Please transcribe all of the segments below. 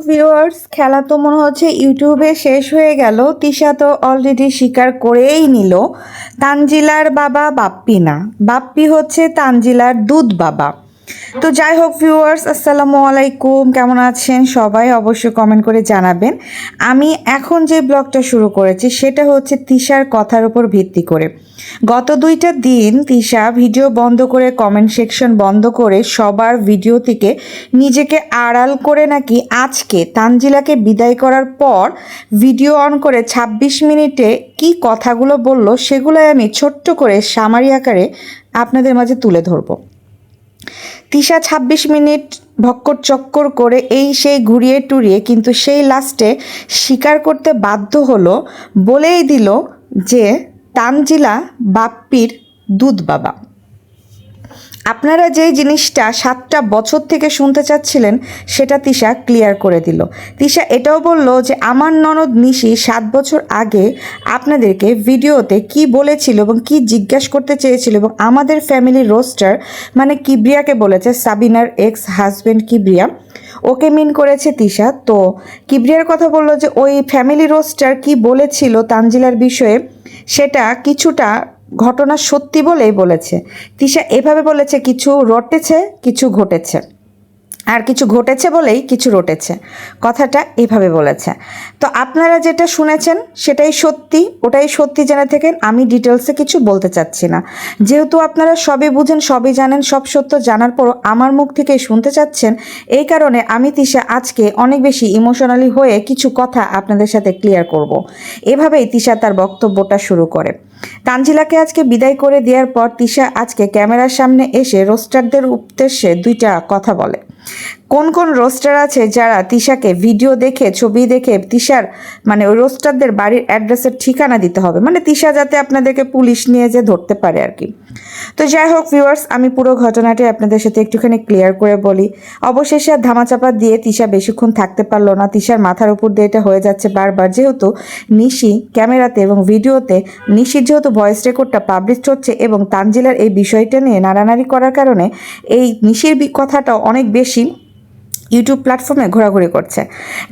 Viewers, খেলা তো মনে হচ্ছে ইউটিউবে শেষ হয়ে গেল। তিশা তো অলরেডি স্বীকার করেই নিল তানজিলার বাবা বাপ্পি না, বাপ্পি হচ্ছে তানজিলার দুধ বাবা। তো যাই হোক ভিউয়ার্স, আসসালামু আলাইকুম, কেমন আছেন সবাই? অবশ্যই কমেন্ট করে জানাবেন। আমি এখন যে ব্লগটা শুরু করেছি সেটা হচ্ছে তিশার কথার উপর ভিত্তি করে। গত 2টা দিন তিশা ভিডিও বন্ধ করে, কমেন্ট সেকশন বন্ধ করে, সবার ভিডিও থেকে নিজেকে আড়াল করে নাকি আজকে তানজিলাকে বিদায় করার পর ভিডিও অন করে 26 মিনিটে কি কথাগুলো বলল সেগুলোই আমি ছোট্ট করে সামারি আকারে আপনাদের মাঝে তুলে ধরবো। তিশা 26 মিনিট ভক্কর চক্কর করে এই সেই ঘুরিয়ে টুরিয়ে কিন্তু সেই লাস্টে স্বীকার করতে বাধ্য হলো, বলেই দিল যে তানজিলা বাপ্পির দুধ বাবা। আপনারা যেই জিনিসটা 7টা বছর থেকে শুনতে চাচ্ছিলেন সেটা তিশা ক্লিয়ার করে দিল। তিশা এটাও বলল যে আমার ননদ নিশি 7 বছর আগে আপনাদেরকে ভিডিওতে কি বলেছিল এবং কি জিজ্ঞাসা করতে চেয়েছিল, এবং আমাদের ফ্যামিলির রোস্টার মানে কিবরিয়াকে বলেছে, সাবিনার এক্স হাজব্যান্ড কিবরিয়া, ওকে মিন করেছে তিশা। তো কিবরিয়ার কথা বললো যে ওই ফ্যামিলি রোস্টার কি বলেছিল তানজিলার বিষয়ে সেটা কিছুটা ঘটনা সত্যি বলেই বলেছে। তিশা এভাবে বলেছে, কিছু রটেছে কিছু ঘটেছে, আর কিছু ঘটেছে বলেই কিছু রটেছে, কথাটা এভাবে বলেছে। তো আপনারা যেটা শুনেছেন সেটাই সত্যি, ওটাই সত্যি জেনে থাকেন, আমি ডিটেলসে কিছু বলতে চাচ্ছি না। যেহেতু আপনারা সবই বুঝেন, সবই জানেন, সব সত্য জানার পরও আমার মুখ থেকেই শুনতে চাচ্ছেন, এই কারণে আমি তিশা আজকে অনেক বেশি ইমোশনালি হয়ে কিছু কথা আপনাদের সাথে ক্লিয়ার করব। এভাবেই তিশা তার বক্তব্যটা শুরু করে। তানজিলাকে আজকে বিদায় করে দেওয়ার পর তিশা আজকে ক্যামেরার সামনে এসে রোস্টারদের উদ্দেশ্যে 2টা কথা বলে। কোন কোন রোস্টার আছে যারা তিশাকে ভিডিও দেখে, ছবি দেখে তিশার মানে ওই রোস্টারদের বাড়ির অ্যাড্রেসের ঠিকানা দিতে হবে, মানে তিশা যাতে আপনাদেরকে পুলিশ নিয়ে যে ধরতে পারে আর কি। তো যাই হোক ভিউয়ার্স, আমি পুরো ঘটনাটি আপনাদের সাথে একটুখানি ক্লিয়ার করে বলি। অবশেষে আর ধামাচাপা দিয়ে তিশা বেশিক্ষণ থাকতে পারলো না। তিশার মাথার উপর দিয়ে এটা হয়ে যাচ্ছে বারবার, যেহেতু নিশি ক্যামেরাতে এবং ভিডিওতে, নিশির যেহেতু ভয়েস রেকর্ডটা পাবলিশ হচ্ছে এবং তানজিলার এই বিষয়টা নিয়ে নাড়ানাড়ি করার কারণে এই নিশির কথাটা অনেক বেশি ইউটিউব প্ল্যাটফর্মে ঘোরাঘুরি করছে।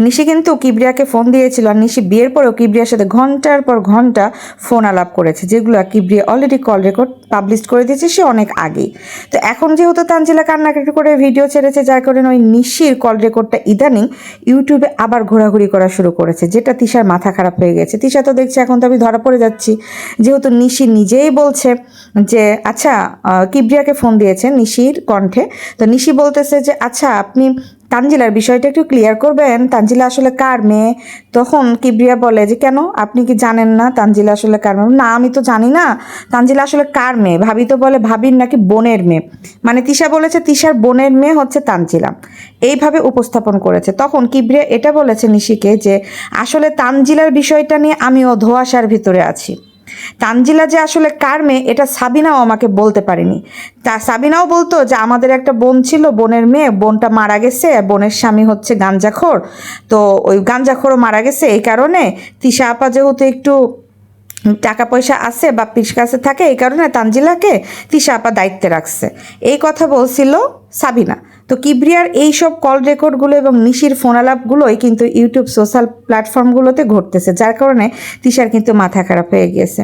নিশি কিন্তু কিবরিয়াকে ফোন দিয়েছিল, আর নিশি বিয়ের পরেও কিবরিয়ার সাথে ঘন্টার পর ঘন্টা ফোন আলাপ করেছে, যেগুলো Kibria already call record publish করে দিয়েছে সে অনেক আগেই। তো এখন যেহেতু তানজিলা কান্নাকাটি করে ভিডিও ছেড়েছে, যার কারণে ওই নিশির কল রেকর্ডটা ইদানিং ইউটিউবে আবার ঘোরাঘুরি করা শুরু করেছে, যেটা তিশার মাথা খারাপ হয়ে গেছে। তিশা তো দেখছে এখন তো আমি ধরা পড়ে যাচ্ছি, যেহেতু নিশি নিজেই বলছে যে আচ্ছা কিবরিয়াকে ফোন দিয়েছে নিশির কণ্ঠে। তো নিশি বলতেছে যে আচ্ছা আপনি তানজিলার বিষয়টা একটু ক্লিয়ার করবেন, তানজিলা আসলে কার মেয়ে? তখন কিবরিয়া বলে যে কেন, আপনি কি জানেন না তানজিলা আসলে কার মেয়ে? না আমি তো জানি না তানজিলা আসলে কার মেয়ে। ভাবি তো বলে ভাবির নাকি বোনের মেয়ে, মানে তিশা বলেছে তিশার বোনের মেয়ে হচ্ছে তানজিলা, এইভাবে উপস্থাপন করেছে। তখন কিবরিয়া এটা বলেছে নিশিকে যে আসলে তানজিলার বিষয়টা নিয়ে আমিও ধোঁয়াশার ভিতরে আছি। তানজিলা যে আসলে কার মেয়ে এটা সাবিনাও আমাকে বলতে পারেনি। তা সাবিনাও বলতো যে আমাদের একটা বোন ছিল, বোনের মেয়ে, বোনটা মারা গেছে, বোনের স্বামী হচ্ছে গাঞ্জাখোর, তো ওই গাঞ্জাখোরও মারা গেছে, এই কারণে তিশা আপা যেহেতু একটু টাকা পয়সা আছে বাপ্পির কাছে থাকে, এই কারণে তানজিলাকে তিশা আপা দায়িত্বে রাখছে, এই কথা বলছিল সাবিনা। তো কিবরিয়ার এইসব কল রেকর্ডগুলো এবং নিশির ফোন আলাপগুলোই কিন্তু ইউটিউব সোশ্যাল প্ল্যাটফর্মগুলোতে ঘটতেছে, যার কারণে তিশার কিন্তু মাথা খারাপ হয়ে গিয়েছে।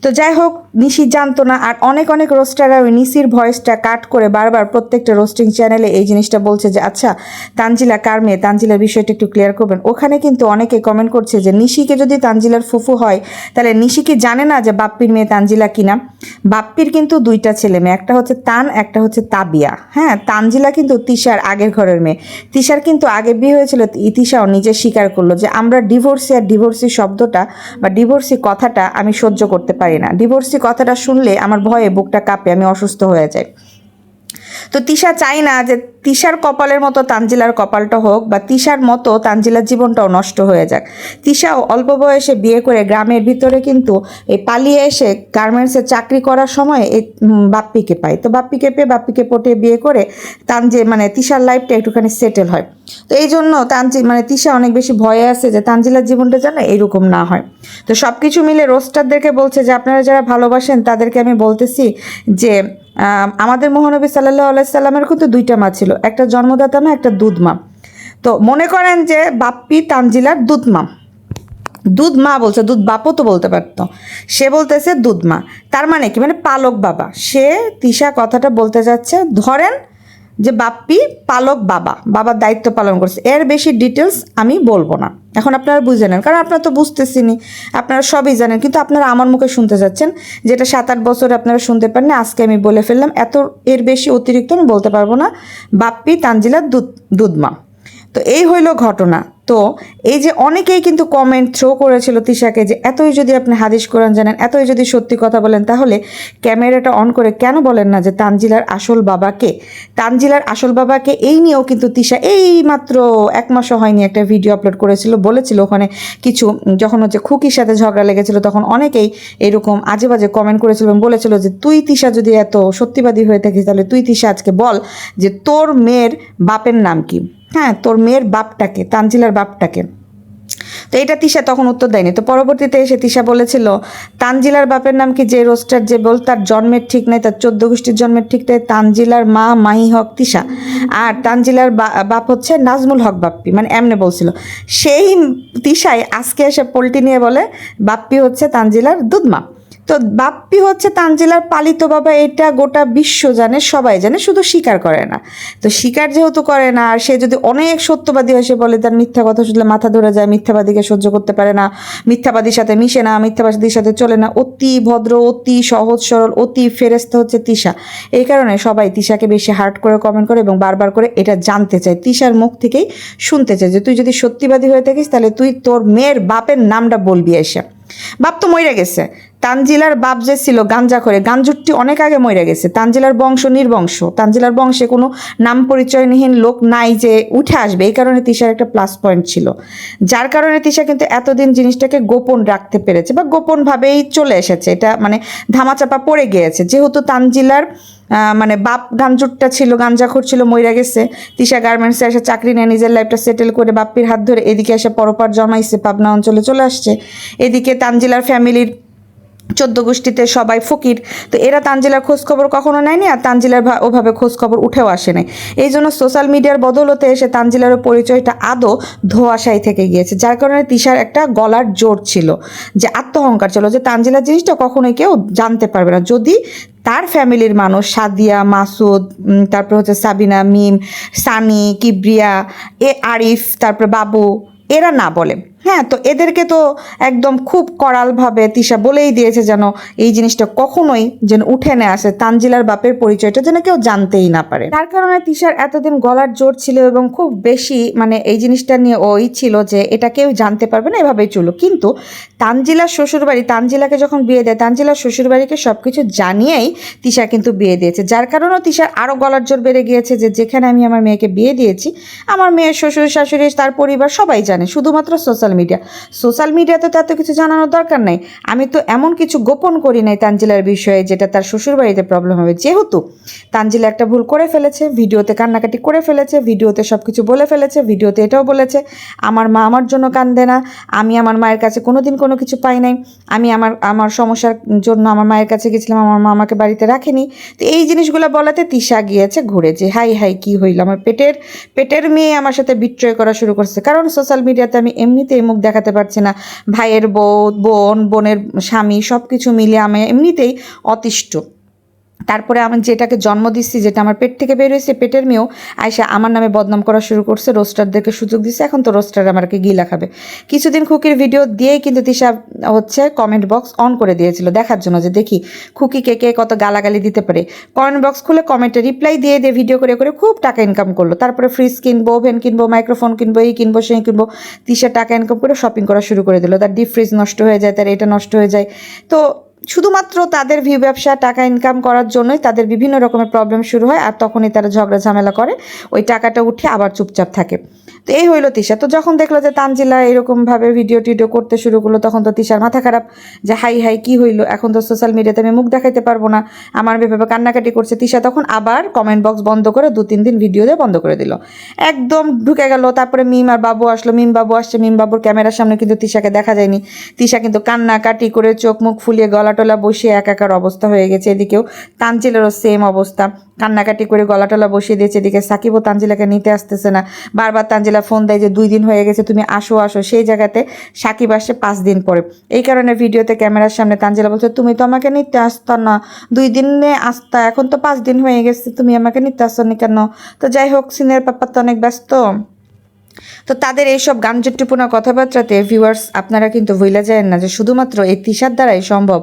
তো যাই হোক, নিশি জানতো না, আর অনেক অনেক রোস্টাররা ওই নিশির ভয়েসটা কাট করে বারবার প্রত্যেকটা রোস্টিং চ্যানেলে এই জিনিসটা বলছে যে আচ্ছা তানজিলা কার মেয়ে, তানজিলার বিষয়টা একটু ক্লিয়ার করবেন। ওখানে কিন্তু অনেকে কমেন্ট করছে যে নিশিকে যদি তানজিলার ফুফু হয় তাহলে নিশি কি জানে না যে বাপ্পির মেয়ে তানজিলা কিনা? বাপ্পির কিন্তু 2টা ছেলে মেয়ে, একটা হচ্ছে তান, একটা হচ্ছে তাবিয়া। হ্যাঁ, তানজিলা কিন্তু তিশার আগের ঘরের মেয়ে। তিশার কিন্তু আগে বিয়ে হয়েছিল, তিশাও নিজে স্বীকার করলো যে আমরা ডিভোর্সি, আর ডিভোর্সি শব্দটা বা ডিভোর্সি কথাটা আমি সহ্য করতে পারি না। ডিভোর্সি কথাটা শুনলে আমার ভয়ে বুকটা কাঁপে, আমি অসুস্থ হয়ে যাই। তো তিশা চাই না যে তিশার কপালের মতো তানজিলার কপালটা হোক, বা তিশার মতো তানজিলার জীবনটাও নষ্ট হয়ে যাক। তিশাও অল্প বয়সে বিয়ে করে গ্রামের ভিতরে কিন্তু এই পালিয়ে এসে গার্মেন্টসে চাকরি করার সময় এই বাপ্পিকে পায়। তো বাপ্পিকে পেয়ে বাপ্পিকে পটিয়ে বিয়ে করে মানে তিশার লাইফটা একটুখানি সেটেল হয়। তো এই জন্য মানে তিশা অনেক বেশি ভয়ে আছে যে তানজিলার জীবনটা যেন এরকম না হয়। তো সব কিছু মিলে রোস্টারদেরকে বলছে যে আপনারা যারা ভালোবাসেন তাদেরকে আমি বলতেছি যে আমাদের মহানবী সাল্লাল্লাহু আলাইহি সাল্লামের কিন্তু 2টা মা ছিল, একটা জন্মদাতা মা, একটা দুধ মা। তো মনে করেন যে বাপ্পি তানজিলার দুধমা, দুধ মা বলছে, দুধ বাপও তো বলতে পারতো, সে বলতেছে দুধ মা। তার মানে কি, মানে পালক বাবা। সে তিশা কথাটা বলতে যাচ্ছে, ধরেন যে বাপ্পি পালক বাবা, বাবার দায়িত্ব পালন করছে। এর বেশি ডিটেলস আমি বলবো না, এখন আপনারা বুঝে নেন, কারণ আপনারা তো বুঝতেছিনি, আপনারা সবই জানেন, কিন্তু আপনারা আমার মুখে শুনতে যাচ্ছেন, যেটা 7-8 বছরে আপনারা শুনতে পারেন না, আজকে আমি বলে ফেললাম। এর বেশি অতিরিক্ত আমি বলতে পারবো না। বাপ্পি তানজিলার দুধমা। তো এই হইল ঘটনা। তো এই যে অনেকেই কিন্তু কমেন্ট থ্রো করেছিল তিশাকে যে এতই যদি আপনি হাদিস কোরআন জানেন, এতই যদি সত্যি কথা বলেন, তাহলে ক্যামেরাটা অন করে কেন বলেন না যে তানজিলার আসল বাবাকে? তানজিলার আসল বাবাকে এই নিয়েও কিন্তু তিশা এই মাত্র 1 মাসও হয়নি একটা ভিডিও আপলোড করেছিল, বলেছিল ওখানে কিছু, যখন হচ্ছে খুকির সাথে ঝগড়া লেগেছিল তখন অনেকেই এরকম আজে বাজে কমেন্ট করেছিল এবং বলেছিল যে তুই তিশা যদি এত সত্যিবাদী হয়ে থাকিস, তাহলে তুই তিশা আজকে বল যে তোর মেয়ের বাপের নাম কি, হ্যাঁ তোর মেয়ের বাপটাকে, তানজিলার বাপটাকে। তো এটা তিশা তখন উত্তর দেয়নি। তো পরবর্তীতে এসে তিশা বলেছিল তানজিলার বাপের নাম কি, যে রোস্টার যে বল তার জন্মের ঠিক নাই, তার 14 গোষ্ঠীর জন্মের ঠিক নাই। তানজিলার মা মাহি হক তিশা, আর তানজিলার বাপ হচ্ছে নাজমুল হক বাপ্পি, মানে এমনে বলছিল। সেই তিশাই আজকে এসে পোল্টি নিয়ে বলে বাপ্পি হচ্ছে তানজিলার দুধমা। তো বাপ্পি হচ্ছে তানজিলার পালিত বাবা, এটা গোটা বিশ্ব জানে, সবাই জানে, শুধু স্বীকার করে না। তো স্বীকার যেহেতু করে না, আর সে যদি অনেক সত্যবাদী হয়, সে বলে তার মিথ্যা কথা শুনলে মাথা ধরে যায়, মিথ্যাবাদীকে সহ্য করতে পারে না, মিথ্যাবাদীর সাথে মিশে না, মিথ্যাবাদীর সাথে চলে না, অতি ভদ্র, অতি সহজ সরল, অতি ফেরেস্তা হচ্ছে তিশা। এই কারণে সবাই তিশাকে বেশি হার্ট করে কমেন্ট করে এবং বারবার করে এটা জানতে চায়, তিশার মুখ থেকেই শুনতে চায় যে তুই যদি সত্যিবাদী হয়ে থাকিস, তাহলে তুই তোর মেয়ের বাপের নামটা বলবি এসে। বাপ তো মরে গেছে, তানজিলার বাপ যে ছিল গাঞ্জা করে, গাঞ্জুরটি অনেক আগে মরে গেছে। তানজিলার বংশ নির্বংশ, তানজিলার বংশে কোনো নাম পরিচয়হীন লোক নাই যে উঠে আসবে। এই কারণে তিশার একটা প্লাস পয়েন্ট ছিল, যার কারণে তিশা কিন্তু এতদিন জিনিসটাকে গোপন রাখতে পেরেছে বা গোপনভাবেই চলে এসেছে। এটা মানে ধামাচাপা পড়ে গিয়েছে, যেহেতু তানজিলার মানে বাপ গাঞ্জুরটা ছিল, গাঞ্জাখোর ছিল, মইরা গেছে। তিশা গার্মেন্টসে এসে চাকরি নিয়ে নিজের লাইফটা সেটেল করে বাপ্পির হাত ধরে এদিকে এসে পরপার জমাইছে, পাবনা অঞ্চলে চলে আসছে। এদিকে তানজিলার ফ্যামিলির 14 গোষ্ঠীতে সবাই ফকির, তো এরা তানজিলার খোঁজখবর কখনো নেয়নি, আর তানজিলার ওভাবে খোঁজখবর উঠেও আসে নাই। এই জন্য সোশ্যাল মিডিয়ার বদলতে এসে তানজিলার পরিচয়টা আদৌ ধোঁয়াশাই থেকে গিয়েছে, যার কারণে তিশার একটা গলার জোর ছিল, যে আত্মহংকার ছিল, যে তানজিলার জিনিসটা কখনোই কেউ জানতে পারবে না যদি তার ফ্যামিলির মানুষ, সাদিয়া, মাসুদ, তারপর হচ্ছে সাবিনা, মিম, সানি, কিবরিয়া, আরিফ, তারপর বাবু, এরা না বলে। হ্যাঁ, তো এদেরকে তো একদম খুব কড়ালভাবে তিশা বলেই দিয়েছে যেন এই জিনিসটা কখনোই যেন উঠে না আসে, তানজিলার বাপের পরিচয়টা যেন কেউ জানতেই না পারে। তার কারণে তিশার এতদিন গলার জোর ছিল এবং খুব বেশি মানে এই জিনিসটা নিয়ে ওই ছিল যে এটা কেউ জানতে পারবে না, এভাবেই চলো। কিন্তু তানজিলার শ্বশুরবাড়ি, তানজিলাকে যখন বিয়ে দেয়, তানজিলার শ্বশুরবাড়িকে সব কিছু জানিয়েই তিশা কিন্তু বিয়ে দিয়েছে, যার কারণেও তিশার আরও গলার জোর বেড়ে গিয়েছে যে যেখানে আমি আমার মেয়েকে বিয়ে দিয়েছি, আমার মেয়ের শ্বশুর শাশুড়ি, তার পরিবার সবাই জানে, শুধুমাত্র সোশ্যাল মিডিয়াতে তো এত কিছু জানানোর দরকার নাই। আমি তো এমন কিছু গোপন করি নাই তানজিলার বিষয়ে যেটা তার শ্বশুরবাড়িতে প্রবলেম হবে। যেহেতু তানজিলা একটা ভুল করে ফেলেছে, ভিডিওতে কান্নাকাটি করে ফেলেছে, ভিডিওতে সব কিছু বলে ফেলেছে, ভিডিওতে এটাও বলেছে আমার মা আমার জন্য কান্দে না, আমি আমার মায়ের কাছে কোনোদিন কোনো কিছু পাই নাই, আমি আমার সমস্যার জন্য আমার মায়ের কাছে গেছিলাম, আমার মা আমাকে বাড়িতে রাখেনি। তো এই জিনিসগুলো বলাতে তিশা গিয়েছে ঘুরে, যে হাই হাই কি হইল, আমার পেটের মেয়ে আমার সাথে বিট্রয় করা শুরু করছে। কারণ সোশ্যাল মিডিয়াতে আমি এমনিতেই মুখ দেখাতে পারছি না, ভাইয়ের বোনের স্বামী সব কিছু মিলিয়ে আমি এমনিতেই অতিষ্ঠ। তারপরে আমি যেটাকে জন্ম দিচ্ছি, যেটা আমার পেট থেকে বের হয়েছে, পেটের মেয়েও আয়সা আমার নামে বদনাম করা শুরু করছে, রোস্টারদেরকে সুযোগ দিচ্ছে। এখন তো রোস্টার আমাকে গিলা খাবে। কিছুদিন খুকির ভিডিও দিয়েই কিন্তু তিশা হচ্ছে কমেন্ট বক্স অন করে দিয়েছিল দেখার জন্য, যে দেখি খুকিকে কে কত গালাগালি দিতে পারে। কমেন্ট বক্স খুলে কমেন্টে রিপ্লাই দিয়ে ভিডিও করে করে খুব টাকা ইনকাম করলো। তারপরে ফ্রিজ কিনবো, ওভেন কিনবো, মাইক্রোফোন কিনবো, এই কিনবো সেই কিনবো, তিশা টাকা ইনকাম করে শপিং করা শুরু করে দিল। তার ডিপ ফ্রিজ নষ্ট হয়ে যায়, তার এটা নষ্ট হয়ে যায়। তো শুধুমাত্র তাদের ভিউ ব্যবসা, টাকা ইনকাম করার জন্যই তাদের বিভিন্ন রকমের প্রবলেম শুরু হয়, আর তখনই তারা ঝগড়া ঝামেলা করে, ওই টাকাটা উঠে আবার চুপচাপ থাকে। তো এই হইলো তিশা। তো যখন দেখলো যে তানজিলা এরকমভাবে ভিডিও টিডিও করতে শুরু করলো, তখন তো তিশার মাথা খারাপ, যে হাই হাই কি হইলো, এখন তো সোশ্যাল মিডিয়াতে আমি মুখ দেখাইতে পারবো না, আমার ভেবে কান্নাকাটি করছে। তিশা তখন আবার কমেন্ট বক্স বন্ধ করে 2-3 দিন ভিডিও দিয়ে বন্ধ করে দিল, একদম ঢুকে গেল। তারপরে মিম আর বাবু আসলো, মিম বাবু আসছে, মিম বাবুর ক্যামেরার সামনে কিন্তু তিশাকে দেখা যায়নি। তিশা কিন্তু কান্নাকাটি করে চোখ মুখ ফুলিয়ে গলা টলা বসিয়ে একাকার অবস্থা হয়ে গেছে। এদিকেও তানজিলারও সেম অবস্থা, কান্নাকাটি করে গলা টলা বসিয়ে দিয়েছে। এদিকে সাকিবও তানজিলাকে নিতে আসতেছে না, বারবার তানজিলা তানজিলা ফোন দেয় যে 2 দিন হয়ে গেছে, তুমি আসো আসো, সেই জায়গাতে সাকিব আসে 5 দিন পরে। এই কারণে ভিডিওতে ক্যামেরার সামনে তানজিলা বলছে তুমি তো আমাকে নিতে আসতো না, 2 দিনে আসতা, এখন তো 5 দিন হয়ে গেছে, তুমি আমাকে নিতে আসনি কেন? তো যাই হোক, সিনের পাপা তো অনেক ব্যস্ত। তো তাদের এইসব গাঞ্জট্টিপূর্ণ কথাবার্তাতে ভিউয়ার্স আপনারা কিন্তু ভুলে যায় না যে শুধুমাত্র এই তিশার দ্বারাই সম্ভব।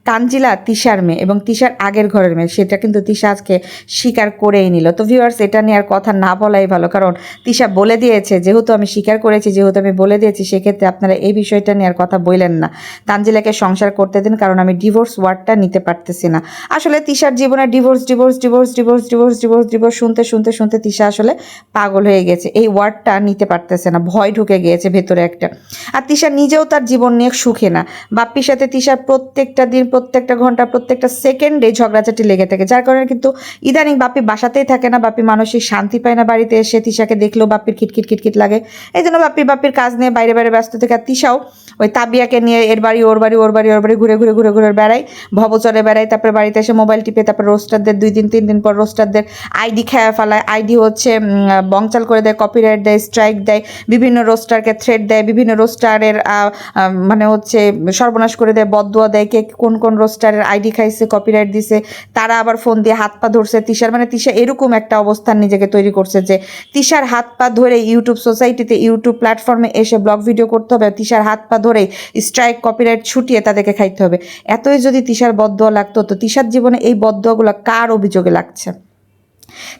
তানজিলা তিশার মেয়ে এবং তিশার আগের ঘরের মেয়ে, সেটা কিন্তু তিশা আজকে স্বীকার করেই নিল। তো ভিউয়ার্স এটা নিয়ে আর কথা না বলাই ভালো, কারণ তিশা বলে দিয়েছে যেহেতু আমি স্বীকার করেছি, যেহেতু আমি বলে দিয়েছি, সেক্ষেত্রে আপনারা এই বিষয়টা নিয়ে আর কথা বললেন না, তানজিলাকে সংসার করতে দিন, কারণ আমি ডিভোর্স ওয়ার্ডটা নিতে পারতেছি না। আসলে তিশার জীবনে divorce divorce divorce divorce divorce divorce divorce শুনতে শুনতে শুনতে তিশা আসলে পাগল হয়ে গেছে, এই ওয়ার্ডটা নিতে পারতেছে না, ভয় ঢুকে গিয়েছে ভেতরে একটা। আর তিশা নিজেও তার জীবন নিয়ে সুখে না। বাপ্পির সাথে তিশার প্রত্যেকটা দিন, প্রত্যেকটা ঘন্টা, প্রত্যেকটা সেকেন্ডে ঝগড়াঝাটি লেগে থাকে, যার কারণে কিন্তু ইদানিং বাপ্পি বাসাতেই থাকে না, বাপ্পি মানসিক শান্তি পায় না, বাড়িতে এসে তিশাকে দেখলেও বাপ্পির খিটখিট খিটখিট লাগে। এই জন্য বাপ্পির কাজ নিয়ে বাইরে বাইরে ব্যস্ত থাকে। আর তিশাও ওই তাবিয়াকে নিয়ে এর বাড়ি ওর বাড়ি ওর বাড়ি ওর বাড়ি ঘুরে ঘুরে ঘুরে ঘুরে বেড়ায়, ভবচরে বেড়ায়, তারপরে বাড়িতে এসে মোবাইল টিপে, তারপরে রোস্টারদের 2 দিন 3 দিন পর রোস্টারদের আইডি খেয়ে ফেলায়, আইডি হচ্ছে বংচাল করে দেয়, কপিরাইট দেয়, স্ট্রাইক দেয়, বিভিন্ন রোস্টারকে থ্রেড দেয়, বিভিন্ন রোস্টারের মানে হচ্ছে সর্বনাশ করে দেয়, বদদুয়া দেয়, কে কোন কোন রোস্টারের আইডি খাইছে, কপিরাইট দিছে, তারা আবার ফোন দিয়ে হাত পা ধরছে তিশার। মানে তিশা এরকম একটা অবস্থান নিজেকে তৈরি করছে যে তিশার হাত পা ধরে ইউটিউব সোসাইটিতে, ইউটিউব প্ল্যাটফর্মে এসে ব্লগ ভিডিও করতে হবে, তিশার হাত পা ধরেই স্ট্রাইক কপিরাইট ছুটিয়ে তাদেরকে খাইতে হবে। এতই যদি তিশার বদদুয়া লাগতো, তো তিশার জীবনে এই বদদুয়াগুলো কার অভিযোগে লাগছে?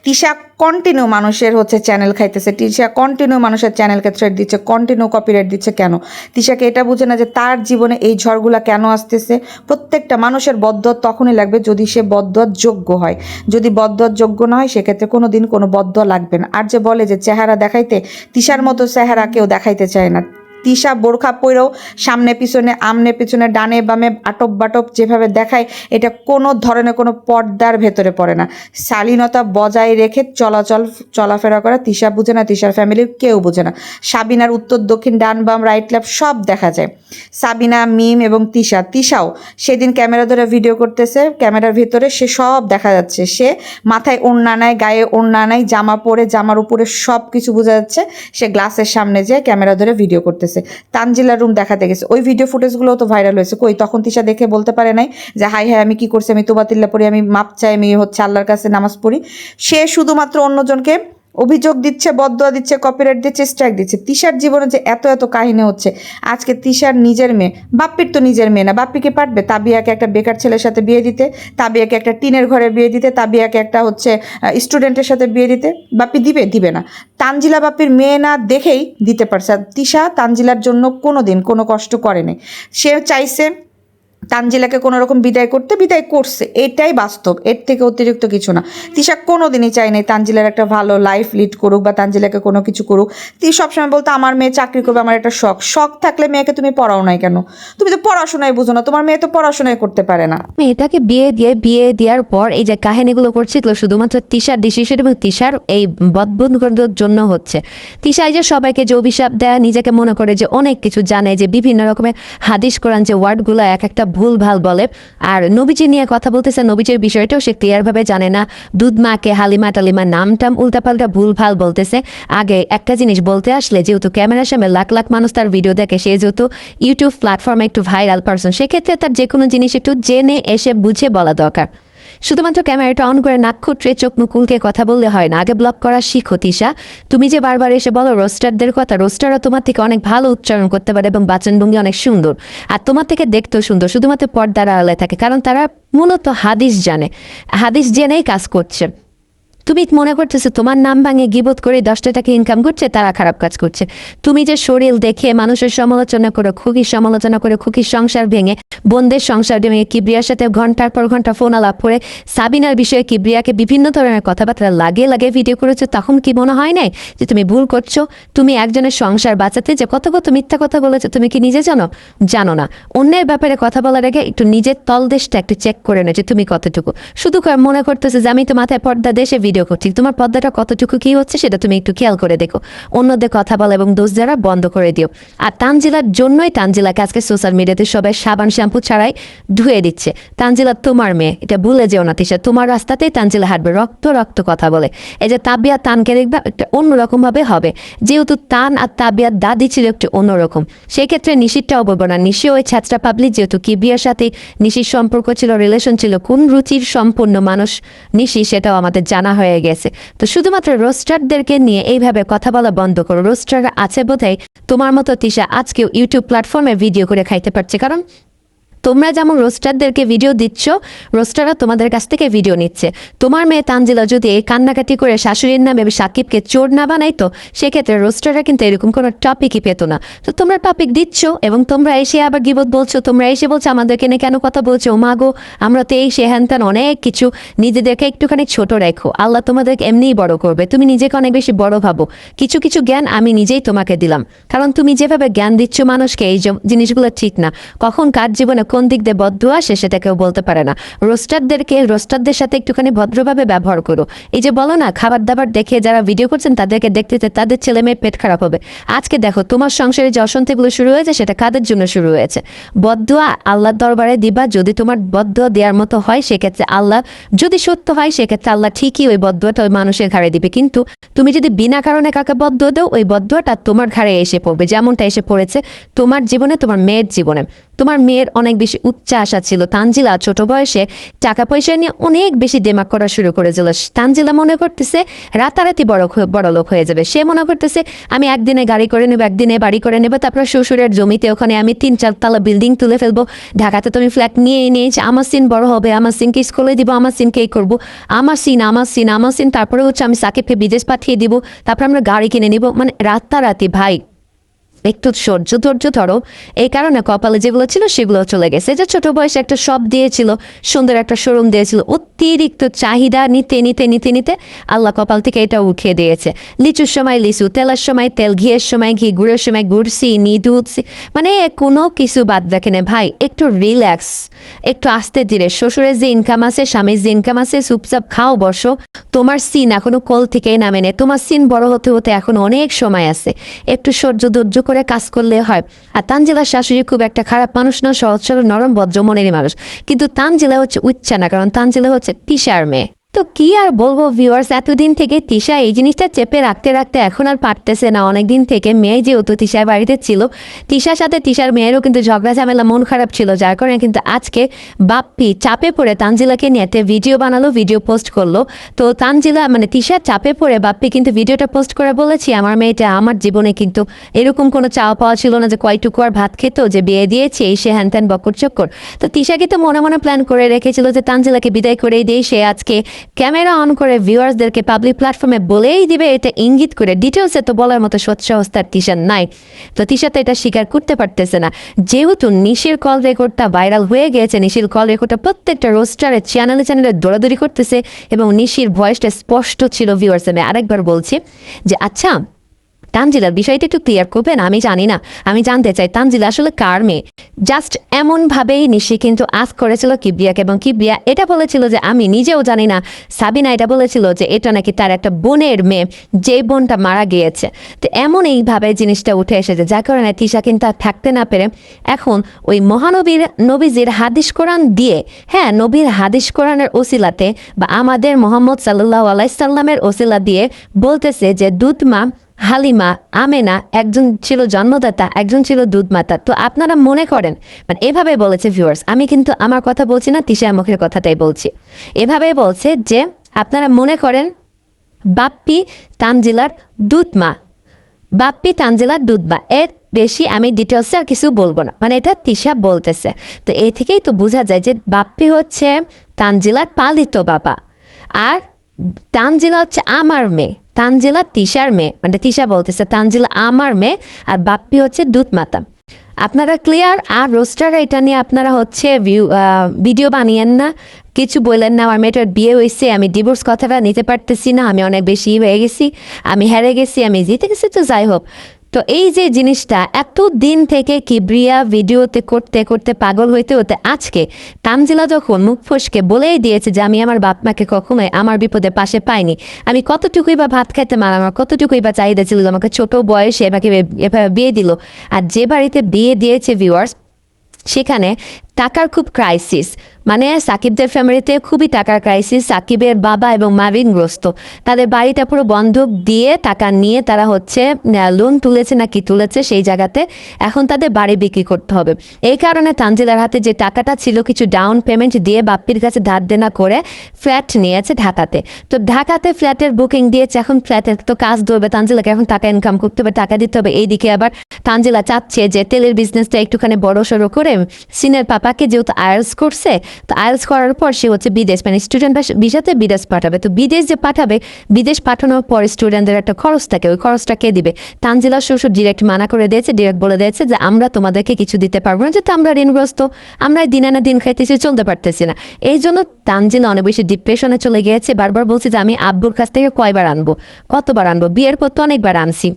তিশা কন্টিনিউ মানুষের হচ্ছে চ্যানেল খাইতেছে, তিশা কন্টিনিউ মানুষের চ্যানেলকে থ্রেড দিচ্ছে, কন্টিনিউ কপিরাইট দিচ্ছে। কেন? তিশাকে এটা বুঝে না যে তার জীবনে এই ঝড়গুলা কেন আসতেছে। প্রত্যেকটা মানুষের বদদোয়া তখনই লাগবে যদি সে বদদোয়ার যোগ্য হয়, যদি বদদোয়ার যোগ্য না হয় সেক্ষেত্রে কোনো দিন কোনো বদদোয়া লাগবে না। আর যে বলে যে চেহারা দেখাইতে, তিশার মতো চেহারা কেউ দেখাইতে চায় না। তিশা বোরখা পরেও সামনে পিছনে, আমনে পিছনে, ডানে বামে আটপ বাটপ যেভাবে দেখায়, এটা কোনো ধরনের কোনো পর্দার ভেতরে পড়ে না। শালীনতা বজায় রেখে চলাফেরা করা তিশা বুঝে না, তিশার ফ্যামিলির কেউ বুঝে না। সাবিনার উত্তর দক্ষিণ ডান বাম রাইট লেফট সব দেখা যায়। সাবিনা, মিম এবং তিশাও সেদিন ক্যামেরা ধরে ভিডিও করতেছে, ক্যামেরার ভিতরে সে সব দেখা যাচ্ছে। সে মাথায় ওড়না নাই, গায়ে ওড়না নাই, জামা পরে, জামার উপরে সব কিছু বোঝা যাচ্ছে। সে গ্লাসের সামনে যেয়ে ক্যামেরা ধরে ভিডিও করতেছে। তানজিলার রুম দেখাতে গেছে, ওই ভিডিও ফুটেজগুলো তো ভাইরাল হয়েছে। কই তখন তিশা দেখে বলতে পারে নাই যে হাই হ্যাঁ আমি কি করছি, আমি তোবাতিল্লা পড়ি, আমি মাপ চাই, আমি হচ্ছে আল্লাহর কাছে নামাজ পড়ি। সে শুধুমাত্র অন্যজনকে অভিযোগ দিচ্ছে, বদদোয়া দিচ্ছে, কপিরাইট দিচ্ছে, স্ট্রাইক দিচ্ছে। তিশার জীবনে যে এত এত কাহিনী হচ্ছে, আজকে তিশার নিজের মেয়ে, বাপ্পির তো নিজের মেয়ে না, বাপ্পিকে পারবে তাবিয়াকে একটা বেকার ছেলের সাথে বিয়ে দিতে, তাবিয়াকে একটা টিনের ঘরে বিয়ে দিতে, তাবিয়াকে একটা হচ্ছে স্টুডেন্টের সাথে বিয়ে দিতে? বাপ্পি দিবে না। তানজিলা বাপ্পির মেয়ে না দেখেই দিতে পারছে। আর তিশা তানজিলার জন্য কোনো দিন কোনো কষ্ট করেনি, সে চাইছে তানজিলাকে কোনো রকম বিদায় করতে, বিদায় করছে, এটাই বাস্তব, এর থেকে অতিরিক্ত কিছু না। তিশা কোনো দিনই চাই নাই তানজিলার একটা ভালো লাইফ লিড করুক বা তানজিলাকে কোনো কিছু করুক। তুই সবসময় বলতো আমার মেয়ে চাকরি করবে, আমার একটা শখ থাকলে মেয়েকে তুমি পড়াও নাই কেন? তুমি তো পড়াশোনায় বুঝো না, তোমার মেয়ে তো পড়াশোনায় করতে পারে না। মেয়েটাকে বিয়ে দেওয়ার পর এই যে কাহিনীগুলো করছে, এগুলো শুধুমাত্র তিশার ডিসিশন এবং তিশার এই বদবুদ্ধর জন্য হচ্ছে। তিশা এই যে সবাইকে যে অভিশাপ দেয়, নিজেকে মনে করে যে অনেক কিছু জানে, যে বিভিন্ন রকমের হাদিস কোরআন যে ওয়ার্ডগুলো এক একটা ভুল ভাল বলে। আর নবীজি নিয়ে কথা বলতেছে, নবীজির বিষয়টাও সে ক্লিয়ারভাবে জানে না। দুধ মাকে হালিমা টালিমা নামটাম উল্টাপাল্টা ভুল ভাল বলতেছে। আগে একটা জিনিস বলতে আসলে, যেহেতু ক্যামেরার সামনে লাখ লাখ মানুষ তার ভিডিও দেখে, সে যেহেতু ইউটিউব প্ল্যাটফর্মে একটু ভাইরাল পারসন, সেক্ষেত্রে তার যে কোনো জিনিস একটু জেনে এসে বুঝে বলা দরকার। শুধুমাত্র ক্যামেরাটা অন করে নাক খুঁটরে চোখ মুকুলকে কথা বললে হয় না, আগে ব্লক করা শিখো তিশা। তুমি যে বারবার এসে বলো রোস্টারদের কথা, রোস্টাররা তোমার থেকে অনেক ভালো উচ্চারণ করতে পারে এবং বাচনভঙ্গি অনেক সুন্দর, আর তোমার থেকে দেখতেও সুন্দর, শুধুমাত্র পর্দার আড়ালে থাকে, কারণ তারা মূলত হাদিস জানে, হাদিস জেনেই কাজ করছে। তুমি মনে করতেছো তোমার নাম ভাঙে গিবত করে 10টা টাকা ইনকাম করছে, তারা খারাপ কাজ করছে। তুমি যে শরীর দেখে মানুষের সমালোচনা করে, খুকির সমালোচনা করে, খুকির সংসার ভেঙে, বোনদের সংসার ভেঙে, কিবরিয়ার সাথে ঘন্টার পর ঘন্টা ফোন আলাপ করে, সাবিনার বিষয়ে কিবরিয়াকে বিভিন্ন ধরনের কথাবার্তা লাগিয়ে ভিডিও করেছো, তখন কি মনে হয় নাই যে তুমি ভুল করছো? তুমি একজনের সংসার বাঁচাতে যে কত মিথ্যা কথা বলেছো, তুমি কি নিজে জানো না? অন্যের ব্যাপারে কথা বলার আগে একটু নিজের তলদেশটা একটু চেক করে নে যে তুমি কতটুকু। শুধু মনে করতেছে যে আমি তো মাথায় পর্দা দেশে ভিডিও ভিডিও করছি, তোমার পর্দাটা কতটুকু কি হচ্ছে সেটা তুমি একটু খেয়াল করে দেখো, অন্যদের কথা বলা এবং দোষ যারা বন্ধ করে দিও। আর তানজিলার জন্যই তানজিলাকে আজকে সোশ্যাল মিডিয়াতে সবাই সাবান শ্যাম্পু ছাড়াই ধুয়ে দিচ্ছে। তানজিলা তোমার মেয়ে, এটা ভুলে যেও না তিশা, তোমার রাস্তাতেই তানজিলা হাঁটবে, রক্ত রক্ত কথা বলে। এই যে তাবিয়া তানকে দেখবা একটা অন্যরকম ভাবে হবে, যেহেতু তান আর তাবিয়ার দাদি ছিল একটু অন্যরকম, সেই ক্ষেত্রে নিশিরটাও বলবো না। নিশি ওই ছাত্রা পাবলিক, যেহেতু কিবিয়ার সাথে নিশির সম্পর্ক ছিল, রিলেশন ছিল, কোন রুচির সম্পূর্ণ মানুষ নিশি সেটাও আমাদের জানা হয়ে গেছে। তো শুধুমাত্র রোস্টারদেরকে নিয়ে এইভাবে কথা বলা বন্ধ করো। রোস্টাররা আছে বোধহয় তোমার মতো তিশা আজকেও ইউটিউব প্ল্যাটফর্মে ভিডিও করে খাইতে পারছে, কারণ তোমরা যেমন রোস্টারদেরকে ভিডিও দিচ্ছ, রোস্টাররা তোমাদের কাছ থেকে ভিডিও নিচ্ছে। তোমার মেয়ে তানজিলা যদি কান্নাকাটি করে শাশুড়ির নামে সাকিবকে চোর না বানাইতো, সেক্ষেত্রে রোস্টাররা কিন্তু এরকম কোনো টপিকই পেতো না। তো তোমরা টপিক দিচ্ছ এবং তোমরা এসে আবার গিবত বলছো, তোমরা এসে বলছো আমাদেরকে নিয়ে কেন কথা বলছো, ও মাগো আমরা তো এই সেহান তেন অনেক কিছু। নিজেদেরকে একটুখানি ছোট রাখো, আল্লাহ তোমাদেরকে এমনিই বড় করবে। তুমি নিজেকে অনেক বেশি বড় ভাবো। কিছু কিছু জ্ঞান আমি নিজেই তোমাকে দিলাম, কারণ তুমি যেভাবে জ্ঞান দিচ্ছ মানুষকে, এই জিনিসগুলো ঠিক না। কখন কার জীবনে কোন দিক দিয়ে বদদুয়া আসে সেটা কেউ বলতে পারে না। রোস্টারদের সাথে একটুখানি ভদ্রভাবে ব্যবহার করো। এই যে বলো না, খাবার দাবার দেখে যারা ভিডিও করছেন তাদেরকে দেখতে তাদের ছেলে মেয়ের পেট খারাপ হবে। আজকে দেখো তোমার সংসারে যে অশান্তিগুলো শুরু হয়েছে সেটা কাদের জন্য শুরু হয়েছে? বদদুয়া আল্লাহর দরবারে দিবা, যদি তোমার বদদুয়া দেওয়ার মতো হয় সেক্ষেত্রে আল্লাহ, যদি সত্য হয় সেক্ষেত্রে আল্লাহ ঠিকই ওই বদদুয়াটা ওই মানুষের ঘাড়ে দিবে। কিন্তু তুমি যদি বিনা কারণে কাকে বদদুয়া দাও, ওই বদদুয়াটা তোমার ঘাড়ে এসে পড়বে, যেমনটা এসে পড়েছে তোমার জীবনে, তোমার মেয়ের জীবনে। তোমার মেয়ের অনেক বেশি উচ্চ আশা ছিল। তানজিলা ছোট বয়সে টাকা পয়সা নিয়ে অনেক বেশি দেমাক করা শুরু করেছিল। তানজিলা মনে করতেছে রাতারাতি বড় লোক হয়ে যাবে। সে মনে করতেছে আমি একদিনে গাড়ি করে নেবো, একদিনে বাড়ি করে নেবো, তারপর শ্বশুরের জমিতে ওখানে আমি 3-4 তলা বিল্ডিং তুলে ফেলবো। ঢাকাতে তুমি ফ্ল্যাট নিয়েছি, আমার সিন বড় হবে, আমার সিনকে স্কুলে দিব, আমার সিনকে এই করবো, আমার সিন। তারপরে হচ্ছে আমি সাকিবকে বিদেশ পাঠিয়ে দিব, তারপর আমরা গাড়ি কিনে নিব। মানে রাতারাতি ভাই, একটু ধৈর্য ধরো। এই কারণে কপালে যেগুলো ছিল সেগুলো চলে গেছে। যে ছোট বয়সে একটা শপ দিয়েছিল, সুন্দর একটা শোরুম দিয়েছিল, অতিরিক্ত চাহিদা নিতে আল্লাহ কপাল থেকে এটা উঠিয়ে দিয়েছে। লিচুর সময় লিচু, তেলের সময় তেল, ঘিয়ের সময় ঘি, গুড়ের সময় গুড়, চিনি, দুধ, মানে কোনো কিছু বাদ রাখে না ভাই। একটু রিল্যাক্স, একটু আস্তে ধীরে। শ্বশুরের যে ইনকাম আছে, স্বামীর যে ইনকাম আছে, চুপচাপ খাও, বসো। তোমার সিন এখনো কোল থেকেই নামে নেই। তোমার সিন বড় হতে হতে এখন অনেক সময় আছে। একটু ধৈর্য করে কাজ করলে হয়। আর তানজিলার শাশুড়ি খুব একটা খারাপ মানুষ না, সহজ সরল নরম ভদ্র মনেরই মানুষ। কিন্তু তানজিলা হচ্ছে উচ্চা না, কারণ তানজিলা হচ্ছে তিশার মেয়ে। তো কি আর বলবো ভিউয়ার্স, এতদিন থেকে তিশা এই জিনিসটা চেপে রাখতে এখন আর পারতেছে না। অনেকদিন থেকে মেয়ে যেহেতু তিশার বাড়িতে ছিল, তিশার সাথে তিশার মেয়েরও কিন্তু ঝগড়া ঝামেলা, মন খারাপ ছিল, যার কারণে কিন্তু আজকে বাপ্পি চাপে পড়ে তানজিলাকে নিয়ে ভিডিও বানালো, ভিডিও পোস্ট করলো। তো তানজিলা মানে তিশার চাপে পড়ে বাপ্পি কিন্তু ভিডিওটা পোস্ট করে বলেছি, আমার মেয়েটা আমার জীবনে কিন্তু এরকম কোনো চাওয়া পাওয়া ছিল না যে কয়টুকু আর ভাত খেত, যে বিয়ে দিয়েছে এই সে হ্যান ত্যান বকর চক্কর। তো তিশাকে তো মনে মনে প্ল্যান করে রেখেছিল যে তানজিলাকে বিদায় করেই দিয়ে সে আজকে ক্যামেরা অন করে ভিউয়ার্সদেরকে পাবলিক প্ল্যাটফর্মে বলেই দিবে, এটা ইঙ্গিত করে। ডিটেলসে তো বলার মতো সচ্ছাবস্থার তিশার নাই। তো তিশা তো এটা স্বীকার করতে পারতেছে না, যেহেতু নিশির কল রেকর্ডটা ভাইরাল হয়ে গিয়েছে। নিশির কল রেকর্ডটা প্রত্যেকটা রোস্টারের চ্যানেলে দৌড়াদৌড়ি করতেছে এবং নিশির ভয়েসটা স্পষ্ট ছিল ভিউয়ার্স। আমি আরেকবার বলছি যে আচ্ছা, তানজিলার বিষয়টা একটু ক্লিয়ার করবেন, আমি জানি না, আমি জানতে চাই তানজিলা আসলে কার মেয়ে। জাস্ট এমনভাবেই নিশি কিন্তু আস্ক করেছিল কিবরিয়াকে, এবং কিবরিয়া এটা বলেছিল যে আমি নিজেও জানি না। সাবিনা এটা বলেছিল যে এটা নাকি তার একটা বোনের মেয়ে, যে বোনটা মারা গিয়েছে। তো এমন এইভাবে জিনিসটা উঠে এসেছে, যার কারণে তিশা কিন্তু আর থাকতে না পেরে এখন ওই নবীজির হাদিস কোরআন দিয়ে, হ্যাঁ নবীর হাদিস কোরআনের ওসিলাতে বা আমাদের মোহাম্মদ সাল্লাল্লাহু আলাইহি সাল্লামের ওসিলা দিয়ে বলতেছে যে দুধমা হালিমা আমেনা একজন ছিল জন্মদাতা, একজন ছিল দুধমাতা। তো আপনারা মনে করেন, মানে এভাবে বলেছে ভিউয়ার্স, আমি কিন্তু আমার কথা বলছি না, তিশা মুখের কথাটাই বলছি। এভাবে বলছে যে আপনারা মনে করেন বাপ্পি তানজিলার দুধমা, বাপ্পি তানজিলার দুধমা, এর বেশি আমি ডিটেলসে আর কিছু বলবো না, মানে এটা তিশা বলতেছে। তো এই থেকেই তো বোঝা যায় যে বাপ্পি হচ্ছে তানজিলার পালিত বাবা, আর তানজিলা হচ্ছে আমার মেয়ে, তানজিলা তিশার মেয়ে। মানে তিশা বলতেছে তানজিলা আমার মেয়ে আর বাপ্পি হচ্ছে দুধ মাতা। আপনারা ক্লিয়ার? আর রোস্টাররা এটা নিয়ে আপনারা হচ্ছে ভিডিও বানিয়েন না, কিছু বললেন না। আমার মেয়েটার বিয়ে হয়েছে, আমি ডিভোর্স কথাটা নিতে পারতেছি না, আমি অনেক বেশি হয়ে গেছি, আমি হেরে গেছি, আমি জিতে গেছি। তো যাই হোক, তো তো এই যে জিনিসটা এত দিন থেকে কিবরিয়া ভিডিওতে করতে করতে পাগল হইতে হতে আজকে তানজিলা যখন মুখ ফসকে বলেই দিয়েছে যে আমি আমার বাপ মাকে কখনোই আমার বিপদে পাশে পাইনি, আমি কতটুকুই বা ভাত খাইতে মার, আমার কতটুকুই বা চাহিদা ছিল, আমাকে ছোট বয়সে এভাবে এভাবে বিয়ে দিল। আর যে বাড়িতে বিয়ে দিয়েছে ভিউয়ার্স, সেখানে টাকার খুব ক্রাইসিস, মানে সাকিবদের ফ্যামিলিতে খুবই টাকার ক্রাইসিস। সাকিবের বাবা এবং মা ঋণগ্রস্ত, তাদের বাড়িটা পুরো বন্ধক দিয়ে টাকা নিয়ে তারা হচ্ছে লোন তুলেছে না কি তুলেছে সেই জায়গাতে এখন তাদের বাড়ি বিক্রি করতে হবে। এই কারণে তানজিলার হাতে যে টাকাটা ছিল কিছু ডাউন পেমেন্ট দিয়ে বাপ্পির কাছে ধার দেনা করে ফ্ল্যাট নিয়েছে ঢাকাতে। তো ঢাকাতে ফ্ল্যাটের বুকিং দিয়েছে, এখন ফ্ল্যাটের তো কাজ ধরবে, তানজিলাকে এখন টাকা ইনকাম করতে হবে, টাকা দিতে হবে। এইদিকে আবার তানজিলা চাচ্ছে যে তেলের বিজনেসটা একটুখানি বড় সড়ো করে সিনের পাপাকে যেহেতু আইএলস করছে, তো আইএলস করার পর সে হচ্ছে বিদেশ, মানে স্টুডেন্ট ভিসাতে বিদেশ পাঠাবে। তো বিদেশ যে পাঠাবে, বিদেশ পাঠানোর পর স্টুডেন্টদের একটা খরচ থাকে, ওই খরচটা কে দিবে? তানজিলার শ্বশুর ডিরেক্ট মানা করে দিয়েছে, ডিরেক্ট বলে দিয়েছে যে আমরা তোমাদেরকে কিছু দিতে পারবো না, যেহেতু আমরা ঋণগ্রস্ত, আমরা দিন আনা দিন খাইতেছি, চলতে পারতেছি না। এই জন্য তানজিলা অনেক বেশি ডিপ্রেশনে চলে গিয়েছে। বারবার বলছে যে আমি আব্বুর কাছ থেকে কয়বার আনবো, কতবার আনবো, বিয়ের পর তো অনেকবার আনছি।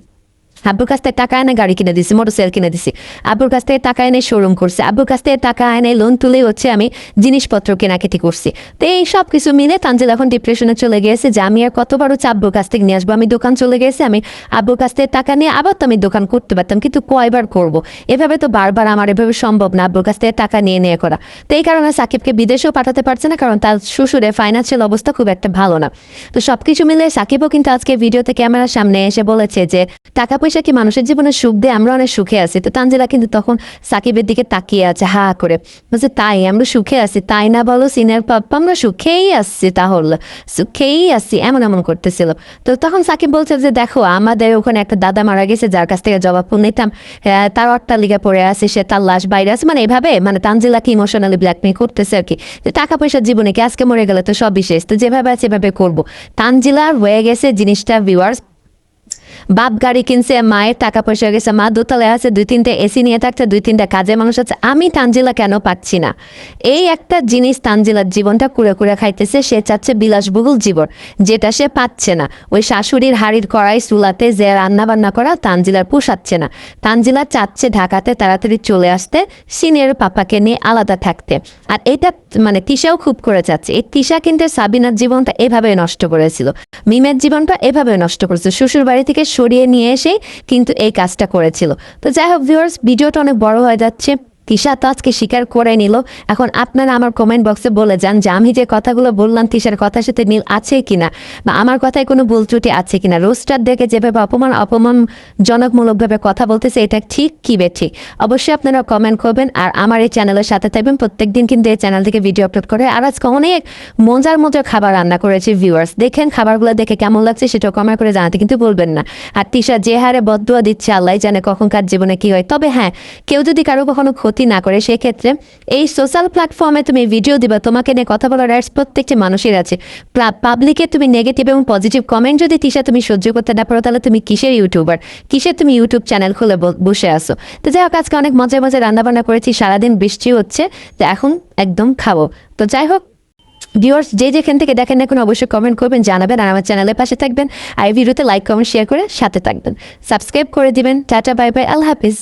আব্বুর কাছ থেকে টাকা এনে গাড়ি কিনে দিছি, মোটরসাইকেল কিনে দিছি, আব্বুর কাছ থেকে টাকা এনে শোরুম করছে, আব্বুর কাছ থেকে টাকা এনে লোন তুলে হচ্ছে আমি জিনিসপত্র কেনাকাটি করছি। তো এই সব কিছু মিলে তানজিলা এখন ডিপ্রেশনে চলে গিয়েছে যে আমি আর কতবার হচ্ছে আব্বুর কাছ থেকে নিয়ে আসবো। আমি দোকান চলে গেছি, আমি আব্বুর কাছ থেকে টাকা নিয়ে আবার তো আমি দোকান করতে পারতাম, কিন্তু কয়বার করব? এভাবে তো বারবার আমার এভাবে সম্ভব না আব্বুর কাছ থেকে টাকা নিয়ে করা। তো এই কারণে সাকিবকে বিদেশেও পাঠাতে পারছে না, কারণ তার শ্বশুরের ফাইন্যান্সিয়াল অবস্থা খুব একটা ভালো না। তো সবকিছু মিলে সাকিবও কিন্তু আজকে ভিডিওতে ক্যামেরার সামনে এসে বলেছে যে টাকা পয়সা কি মানুষের জীবনে সুখ দেয়, আমরা অনেক সুখে আছি। তো তানজিলা কিন্তু তখন সাকিবের দিকে তাকিয়ে আছে হা করে, বলছে তাই আমরা সুখে আছি, তাই না বলো সিনিয়র পাপ্পা, আমরা সুখেই আসছি, তাহলে সুখেই আসছি, এমন এমন করতেছিল। তো তখন সাকিব বলছে যে দেখো আমাদের ওখানে একটা দাদা মারা গেছে, যার কাছ থেকে জবাব নিতাম, তার অট্টালিকা পড়ে আছে, সে তার লাশ বাইরে আছে, মানে এভাবে মানে তানজিলাকে ইমোশনালি ব্ল্যাকমেল করতেছে আর কি, যে টাকা পয়সার জীবনে কি আজকে মরে গেলে তো সব বিশেষ, তো যেভাবে আছে এভাবে করবো। তানজিলার হয়ে গেছে জিনিসটা ভিউয়ার্স, বাপ গাড়ি কিনছে, মায়ের টাকা পয়সা হয়ে গেছে, মা দোতলায় আছে, 2-3টে এসি নিয়ে থাকছে, 2-3টা কাজের মানুষ আছে, আমি তানজিলা কেন পাচ্ছি না? এই একটা জিনিস তানজিলার জীবনটা কুড়ে কুড়ে খাইতেছে। সে চাচ্ছে বিলাসবহুল জীবন, যেটা সে পাচ্ছে না। ওই শাশুড়ির হাড়ির কড়াই চুলাতে যে রান্না বান্না করা তানজিলার পোষাচ্ছে না। তানজিলা চাচ্ছে ঢাকাতে তাড়াতাড়ি চলে আসতে, সিনের পাপাকে নিয়ে আলাদা থাকতে। আর এটা মানে তিশাও খুব করে চাচ্ছে। এই তিশা কিন্তু সাবিনার জীবনটা এভাবে নষ্ট করেছিল, মিমের জীবনটা এভাবে নষ্ট করেছিল, শ্বশুর বাড়ি থেকে সরিয়ে নিয়ে এসে কিন্তু এই কাজটা করেছিল। তো যাই হোক ভিউয়ার্স, ভিডিওটা অনেক বড় হয়ে যাচ্ছে। তিশা তো আজকে স্বীকার করে নিল। এখন আপনারা আমার কমেন্ট বক্সে বলে যান যে আমি যে কথাগুলো বললাম তিশার কথার সাথে মিল আছে কিনা, বা আমার কথায় কোনো ভুল ত্রুটি আছে কিনা। রোস্টার দেখে যেভাবে অপমানজনকমূলকভাবে কথা বলতেছে, এটা ঠিক কি ঠিক অবশ্যই আপনারা কমেন্ট করবেন। আর আমার এই চ্যানেলের সাথে থাকবেন, প্রত্যেকদিন কিন্তু এই চ্যানেল থেকে ভিডিও আপলোড করে। আর আজকে অনেক মজার মজার খাবার রান্না করেছি ভিউয়ার্স, দেখেন খাবারগুলো দেখে কেমন লাগছে সেটাও কমেন্ট করে জানাতে কিন্তু বলবেন না। আর তিশা যে হারে বদদুয়া দিচ্ছে, আল্লাহ জানে কখনকার জীবনে কি হয়। তবে হ্যাঁ, কেউ যদি কারো কখনো ক্ষতি না করে, সেক্ষেত্রে এই সোশ্যাল প্ল্যাটফর্মে তুমি ভিডিও দিবা, তোমাকে নিয়ে কথা বলার রাইটস প্রত্যেকটি মানুষের আছে। পাবলিকে তুমি নেগেটিভ এবং পজিটিভ কমেন্ট যদি তিশা তুমি সহ্য করতে না পারো, তাহলে তুমি কিসের ইউটিউবার, কিসের তুমি ইউটিউব চ্যানেল খুলে বসে আসো? তো যাই হোক, আজকে অনেক মজার মজার রান্নাবান্না করেছি, সারাদিন বৃষ্টি হচ্ছে, তো এখন একদম খাবো। তো যাই হোক ভিউয়ার্স, যে যেখান থেকে দেখেন এখন অবশ্যই কমেন্ট করবেন, জানাবেন, আর আমার চ্যানেলের পাশে থাকবেন। আর এই ভিডিওতে লাইক কমেন্ট শেয়ার করে সাথে থাকবেন, সাবস্ক্রাইব করে দিবেন। টাটা, বাই বাই, আল্লাহ হাফিজ।